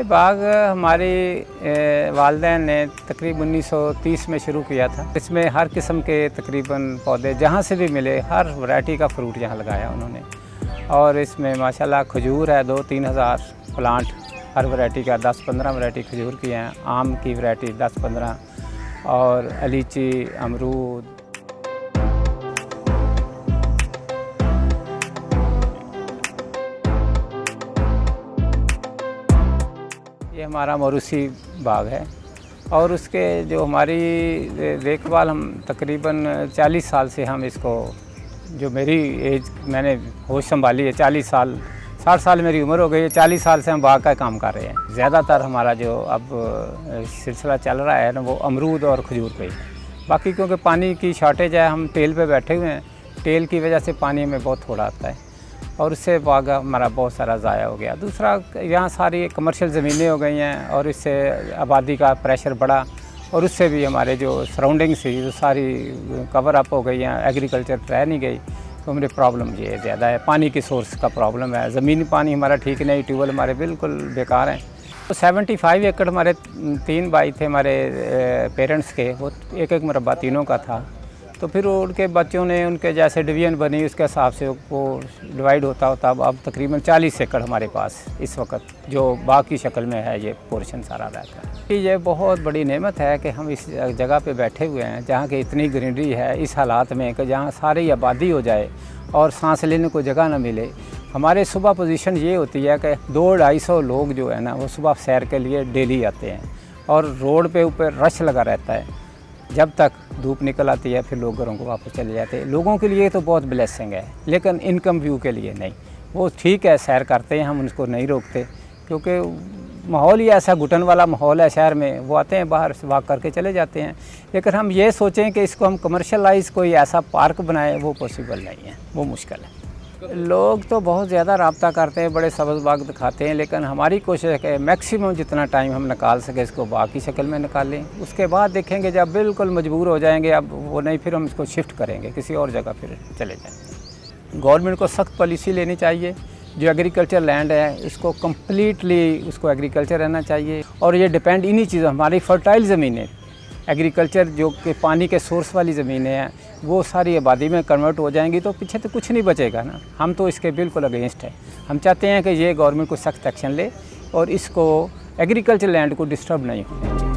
ये बाग हमारी वालिदैन ने तकरीबन 1930 में शुरू किया था। इसमें हर किस्म के तकरीबन पौधे जहाँ से भी मिले हर वैरायटी का फ्रूट यहाँ लगाया उन्होंने। और इसमें माशाल्लाह खजूर है 2-3 हज़ार प्लांट, हर वैरायटी का 10-15 वैरायटी खजूर की हैं, आम की वैरायटी 10-15 और लीची, अमरूद। ये हमारा मौरूसी बाग है और उसके जो हमारी देखभाल हम तकरीबन 40 साल से हम इसको, जो मेरी एज मैंने होश संभाली है 40 साल, 60 साल मेरी उम्र हो गई है, 40 साल से हम बाग का काम कर रहे हैं। ज़्यादातर हमारा जो अब सिलसिला चल रहा है ना वो अमरूद और खजूर पे ही। बाकी क्योंकि पानी की शॉर्टेज है, हम टेल पे बैठे हुए हैं, टेल की वजह से पानी हमें बहुत थोड़ा आता है और उससे बाग हमारा बहुत सारा ज़ाया हो गया। दूसरा, यहाँ सारी कमर्शियल ज़मीनें हो गई हैं और इससे आबादी का प्रेशर बढ़ा और उससे भी हमारे जो सराउंडिंग्स थी जो सारी कवर अप हो गई हैं, एग्रीकल्चर रह नहीं गई, तो हमारे प्रॉब्लम ये ज़्यादा है। पानी की सोर्स का प्रॉब्लम है, ज़मीनी पानी हमारा ठीक नहीं, ट्यूबवेल हमारे बिल्कुल बेकार हैं। तो 75 एकड़ हमारे 3 भाई थे हमारे पेरेंट्स के, वो एक मुरब्बा तीनों का था। तो फिर उनके बच्चों ने उनके जैसे डिवीज़न बनी, उसके हिसाब से वो डिवाइड होता अब तकरीबन 40 एकड़ हमारे पास इस वक्त जो बाग की शक्ल में है, ये पोर्शन सारा रहता है। ये बहुत बड़ी नेमत है कि हम इस जगह पे बैठे हुए हैं जहाँ की इतनी ग्रीनरी है, इस हालात में कि जहाँ सारी आबादी हो जाए और सांस लेने को जगह ना मिले। हमारे सुबह पोजीशन ये होती है कि 200-250 लोग जो है ना वो सुबह सैर के लिए डेली आते हैं और रोड पे ऊपर रश लगा रहता है। जब तक धूप निकल आती है फिर लोग घरों को वापस चले जाते हैं। लोगों के लिए तो बहुत ब्लेसिंग है, लेकिन इनकम व्यू के लिए नहीं। वो ठीक है, सैर करते हैं, हम उनको नहीं रोकते, क्योंकि माहौल ही ऐसा घुटन वाला माहौल है शहर में। वो आते हैं बाहर से वॉक करके चले जाते हैं। लेकिन हम ये सोचें कि इसको हम कमर्शलाइज़ कोई ऐसा पार्क बनाएं, वो पॉसिबल नहीं है, वो मुश्किल है। लोग तो बहुत ज़्यादा रब्ता करते हैं, बड़े सब्ज़ बाग दिखाते हैं, लेकिन हमारी कोशिश है कि मैक्सिमम जितना टाइम हम निकाल सके इसको बाग की शक्ल में निकालें। उसके बाद देखेंगे जब बिल्कुल मजबूर हो जाएंगे, अब वो नहीं, फिर हम इसको शिफ्ट करेंगे, किसी और जगह फिर चले जाएंगे। गवर्नमेंट को सख्त पॉलिसी लेनी चाहिए। जो एग्रीकल्चर लैंड है इसको कम्प्लीटली उसको एग्रीकल्चर रहना चाहिए और ये डिपेंड इन्हीं चीज़ों, हमारी फर्टाइल ज़मीनें, एग्रीकल्चर जो कि पानी के सोर्स वाली ज़मीनें हैं, वो सारी आबादी में कन्वर्ट हो जाएंगी तो पीछे तो कुछ नहीं बचेगा ना। हम तो इसके बिल्कुल अगेंस्ट है। हम चाहते हैं कि ये गवर्नमेंट को सख्त एक्शन ले और इसको एग्रीकल्चर लैंड को डिस्टर्ब नहीं होने चाहिए।